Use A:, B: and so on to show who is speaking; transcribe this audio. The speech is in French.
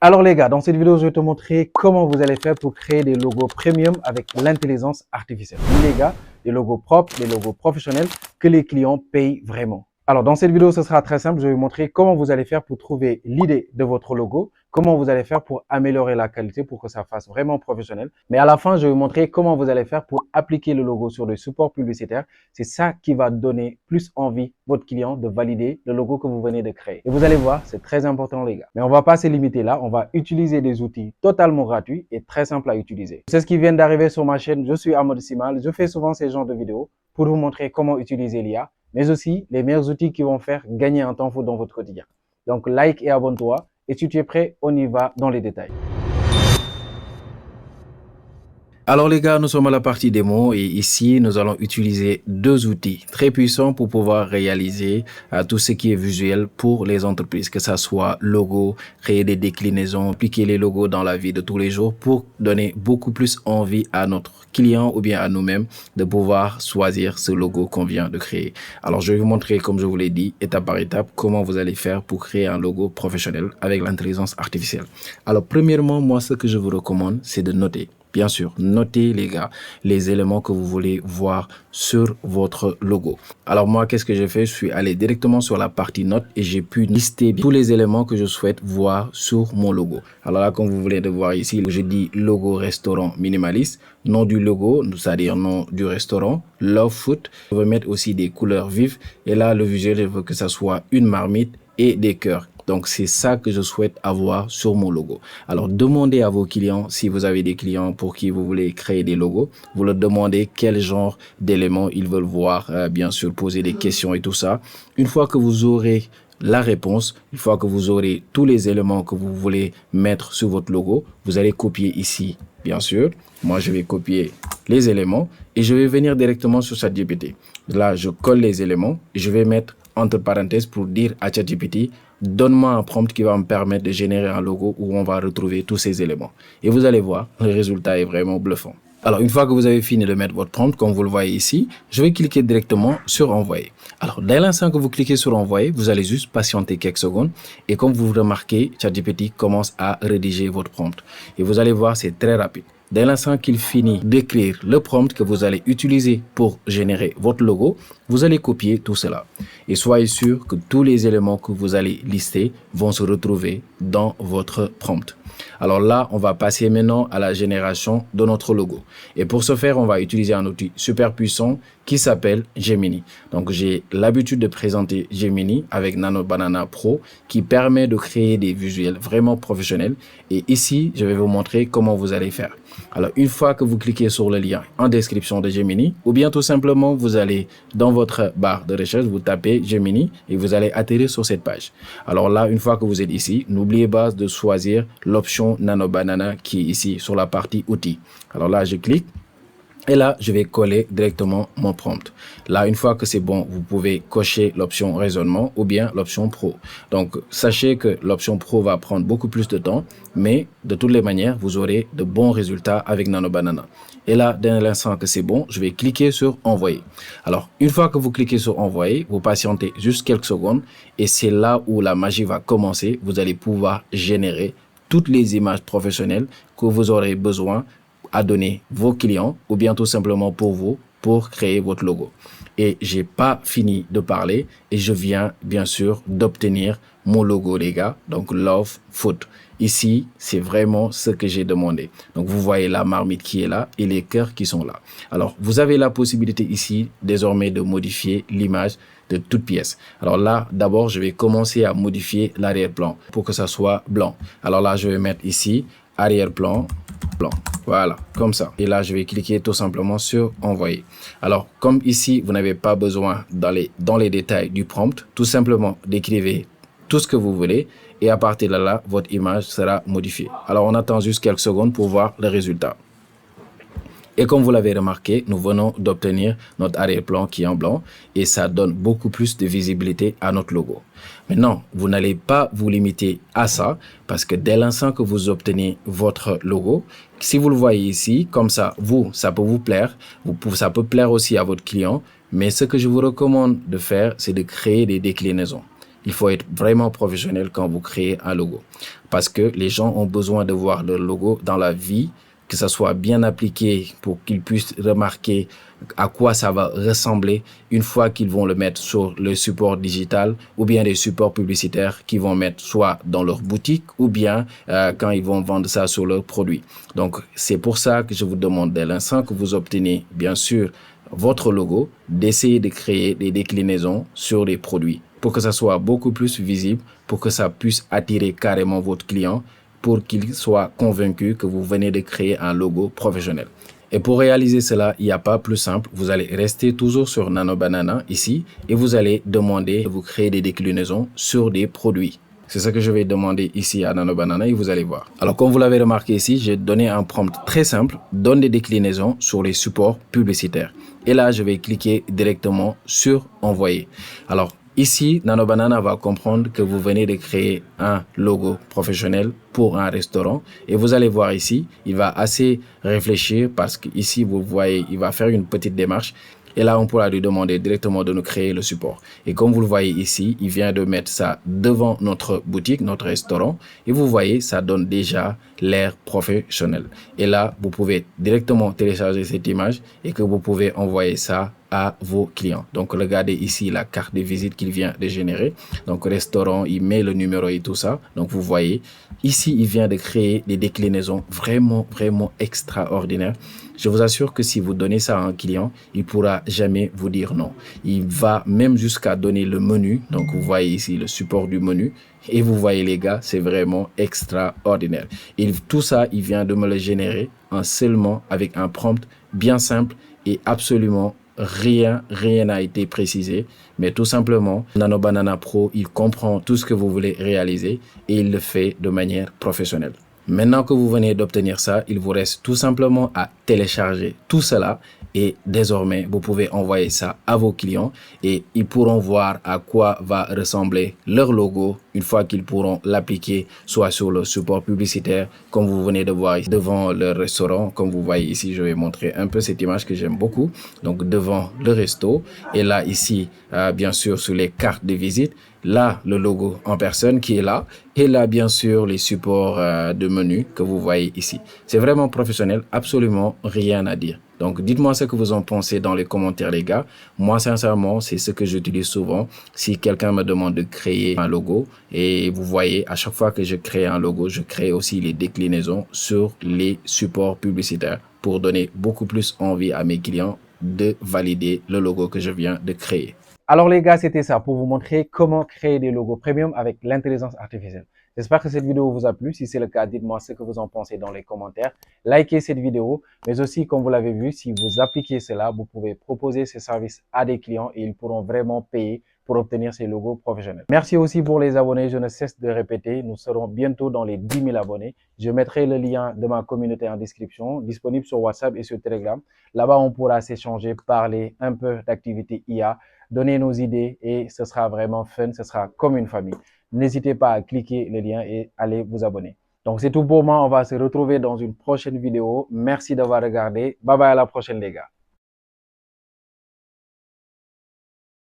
A: Alors les gars, dans cette vidéo, je vais te montrer comment vous allez faire pour créer des logos premium avec l'intelligence artificielle. Oui les gars, des logos propres, des logos professionnels que les clients payent vraiment. Alors dans cette vidéo, ce sera très simple. Je vais vous montrer comment vous allez faire pour trouver l'idée de votre logo, comment vous allez faire pour améliorer la qualité pour que ça fasse vraiment professionnel. Mais à la fin, je vais vous montrer comment vous allez faire pour appliquer le logo sur des supports publicitaires. C'est ça qui va donner plus envie votre client de valider le logo que vous venez de créer. Et vous allez voir, c'est très important les gars. Mais on va pas se limiter là. On va utiliser des outils totalement gratuits et très simples à utiliser. C'est ce qui vient d'arriver sur ma chaîne. Je suis Ahmed Simal. Je fais souvent ces genres de vidéos pour vous montrer comment utiliser l'IA, mais aussi les meilleurs outils qui vont faire gagner un temps fou dans votre quotidien. Donc like et abonne-toi. Et si tu es prêt, on y va dans les détails. Alors les gars, nous sommes à la partie démo et ici, nous allons utiliser deux outils très puissants pour pouvoir réaliser tout ce qui est visuel pour les entreprises, que ça soit logo, créer des déclinaisons, appliquer les logos dans la vie de tous les jours pour donner beaucoup plus envie à notre client ou bien à nous-mêmes de pouvoir choisir ce logo qu'on vient de créer. Alors je vais vous montrer, comme je vous l'ai dit, étape par étape, comment vous allez faire pour créer un logo professionnel avec l'intelligence artificielle. Alors premièrement, moi, ce que je vous recommande, c'est de noter. Bien sûr, notez les gars, les éléments que vous voulez voir sur votre logo. Alors moi, qu'est-ce que j'ai fait? Je suis allé directement sur la partie notes et j'ai pu lister tous les éléments que je souhaite voir sur mon logo. Alors là, comme vous voulez de voir ici, je dis logo restaurant minimaliste, nom du logo, c'est-à-dire nom du restaurant, Love Food. Je veux mettre aussi des couleurs vives et là, le visuel, je veux que ça soit une marmite et des cœurs. Donc, c'est ça que je souhaite avoir sur mon logo. Alors, demandez à vos clients, si vous avez des clients pour qui vous voulez créer des logos, vous leur demandez quel genre d'éléments ils veulent voir, bien sûr, poser des questions et tout ça. Une fois que vous aurez la réponse, une fois que vous aurez tous les éléments que vous voulez mettre sur votre logo, vous allez copier ici, bien sûr. Moi, je vais copier les éléments et je vais venir directement sur ChatGPT. Là, je colle les éléments et je vais mettre entre parenthèses pour dire à ChatGPT, donne-moi un prompt qui va me permettre de générer un logo où on va retrouver tous ces éléments. Et vous allez voir, le résultat est vraiment bluffant. Alors, une fois que vous avez fini de mettre votre prompt, comme vous le voyez ici, je vais cliquer directement sur envoyer. Alors, dès l'instant que vous cliquez sur envoyer, vous allez juste patienter quelques secondes. Et comme vous remarquez, ChatGPT commence à rédiger votre prompt. Et vous allez voir, c'est très rapide. Dès l'instant qu'il finit d'écrire le prompt que vous allez utiliser pour générer votre logo, vous allez copier tout cela. Et soyez sûr que tous les éléments que vous allez lister vont se retrouver dans votre prompt. Alors là, on va passer maintenant à la génération de notre logo. Et pour ce faire, on va utiliser un outil super puissant qui s'appelle Gemini. Donc, j'ai l'habitude de présenter Gemini avec Nano Banana Pro qui permet de créer des visuels vraiment professionnels. Et ici, je vais vous montrer comment vous allez faire. Alors, une fois que vous cliquez sur le lien en description de Gemini, ou bien tout simplement, vous allez dans votre barre de recherche, vous tapez Gemini et vous allez atterrir sur cette page. Alors là, une fois que vous êtes ici, n'oubliez pas de choisir l'option Nano Banana qui est ici sur la partie outils. Alors là, je clique. Et là, je vais coller directement mon prompt. Là, une fois que c'est bon, vous pouvez cocher l'option raisonnement ou bien l'option pro. Donc, sachez que l'option pro va prendre beaucoup plus de temps, mais de toutes les manières, vous aurez de bons résultats avec Nano Banana. Et là, dès l'instant que c'est bon, je vais cliquer sur envoyer. Alors, une fois que vous cliquez sur envoyer, vous patientez juste quelques secondes et c'est là où la magie va commencer. Vous allez pouvoir générer toutes les images professionnelles que vous aurez besoin à donner vos clients ou bien tout simplement pour vous pour créer votre logo. Et j'ai pas fini de parler et je viens bien sûr d'obtenir mon logo les gars, donc Love Food. Ici, c'est vraiment ce que j'ai demandé. Donc vous voyez la marmite qui est là et les cœurs qui sont là. Alors vous avez la possibilité ici désormais de modifier l'image de toute pièce. Alors là, d'abord, je vais commencer à modifier l'arrière-plan pour que ça soit blanc. Alors là, je vais mettre ici arrière-plan blanc. Voilà, comme ça. Et là, je vais cliquer tout simplement sur envoyer. Alors, comme ici, vous n'avez pas besoin d'aller dans les détails du prompt, tout simplement décrivez tout ce que vous voulez et à partir de là, votre image sera modifiée. Alors, on attend juste quelques secondes pour voir le résultat. Et comme vous l'avez remarqué, nous venons d'obtenir notre arrière-plan qui est en blanc et ça donne beaucoup plus de visibilité à notre logo. Maintenant, vous n'allez pas vous limiter à ça parce que dès l'instant que vous obtenez votre logo, si vous le voyez ici, comme ça, ça peut vous plaire, ça peut plaire aussi à votre client, mais ce que je vous recommande de faire, c'est de créer des déclinaisons. Il faut être vraiment professionnel quand vous créez un logo. Parce que les gens ont besoin de voir leur logo dans la vie, que ça soit bien appliqué pour qu'ils puissent remarquer à quoi ça va ressembler une fois qu'ils vont le mettre sur le support digital ou bien des supports publicitaires qu'ils vont mettre soit dans leur boutique ou bien quand ils vont vendre ça sur leurs produits. Donc, c'est pour ça que je vous demande dès l'instant que vous obtenez, bien sûr, votre logo, d'essayer de créer des déclinaisons sur les produits pour que ça soit beaucoup plus visible, pour que ça puisse attirer carrément votre client, pour qu'il soit convaincu que vous venez de créer un logo professionnel. Et pour réaliser cela, il n'y a pas plus simple. Vous allez rester toujours sur Nano Banana ici et vous allez demander de vous créer des déclinaisons sur des produits. C'est ce que je vais demander ici à Nano Banana et vous allez voir. Alors, comme vous l'avez remarqué ici, j'ai donné un prompt très simple. Donne des déclinaisons sur les supports publicitaires. Et là, je vais cliquer directement sur envoyer. Alors, ici, Nano Banana va comprendre que vous venez de créer un logo professionnel pour un restaurant et vous allez voir ici, il va assez réfléchir parce qu'ici, vous voyez, il va faire une petite démarche. Et là, on pourra lui demander directement de nous créer le support. Et comme vous le voyez ici, il vient de mettre ça devant notre boutique, notre restaurant. Et vous voyez, ça donne déjà l'air professionnel. Et là, vous pouvez directement télécharger cette image et que vous pouvez envoyer ça à vos clients. Donc, regardez ici la carte de visite qu'il vient de générer. Donc, restaurant, il met le numéro et tout ça. Donc, vous voyez, ici, il vient de créer des déclinaisons vraiment, vraiment extraordinaires. Je vous assure que si vous donnez ça à un client, il pourra jamais vous dire non. Il va même jusqu'à donner le menu. Donc, vous voyez ici le support du menu. Et vous voyez, les gars, c'est vraiment extraordinaire. Et tout ça, il vient de me le générer en seulement avec un prompt bien simple et absolument rien n'a été précisé, mais tout simplement, Nano Banana Pro, il comprend tout ce que vous voulez réaliser et il le fait de manière professionnelle. Maintenant que vous venez d'obtenir ça, il vous reste tout simplement à télécharger tout cela et désormais, vous pouvez envoyer ça à vos clients et ils pourront voir à quoi va ressembler leur logo une fois qu'ils pourront l'appliquer soit sur le support publicitaire comme vous venez de voir devant le restaurant. Comme vous voyez ici, je vais montrer un peu cette image que j'aime beaucoup. Donc devant le resto et là ici, bien sûr sur les cartes de visite, là le logo en personne qui est là et là bien sûr les supports de menu que vous voyez ici. C'est vraiment professionnel, absolument rien à dire. Donc, dites-moi ce que vous en pensez dans les commentaires, les gars. Moi, sincèrement, c'est ce que j'utilise souvent. Si quelqu'un me demande de créer un logo, et vous voyez, à chaque fois que je crée un logo, je crée aussi les déclinaisons sur les supports publicitaires pour donner beaucoup plus envie à mes clients de valider le logo que je viens de créer. Alors les gars, c'était ça pour vous montrer comment créer des logos premium avec l'intelligence artificielle. J'espère que cette vidéo vous a plu. Si c'est le cas, dites-moi ce que vous en pensez dans les commentaires. Likez cette vidéo, mais aussi, comme vous l'avez vu, si vous appliquez cela, vous pouvez proposer ces services à des clients et ils pourront vraiment payer pour obtenir ces logos professionnels. Merci aussi pour les abonnés. Je ne cesse de répéter, nous serons bientôt dans les 10 000 abonnés. Je mettrai le lien de ma communauté en description, disponible sur WhatsApp et sur Telegram. Là-bas, on pourra s'échanger, parler un peu d'activité IA, donner nos idées et ce sera vraiment fun, ce sera comme une famille. N'hésitez pas à cliquer le lien et allez vous abonner. Donc c'est tout pour moi, on va se retrouver dans une prochaine vidéo. Merci d'avoir regardé. Bye bye à la prochaine les gars.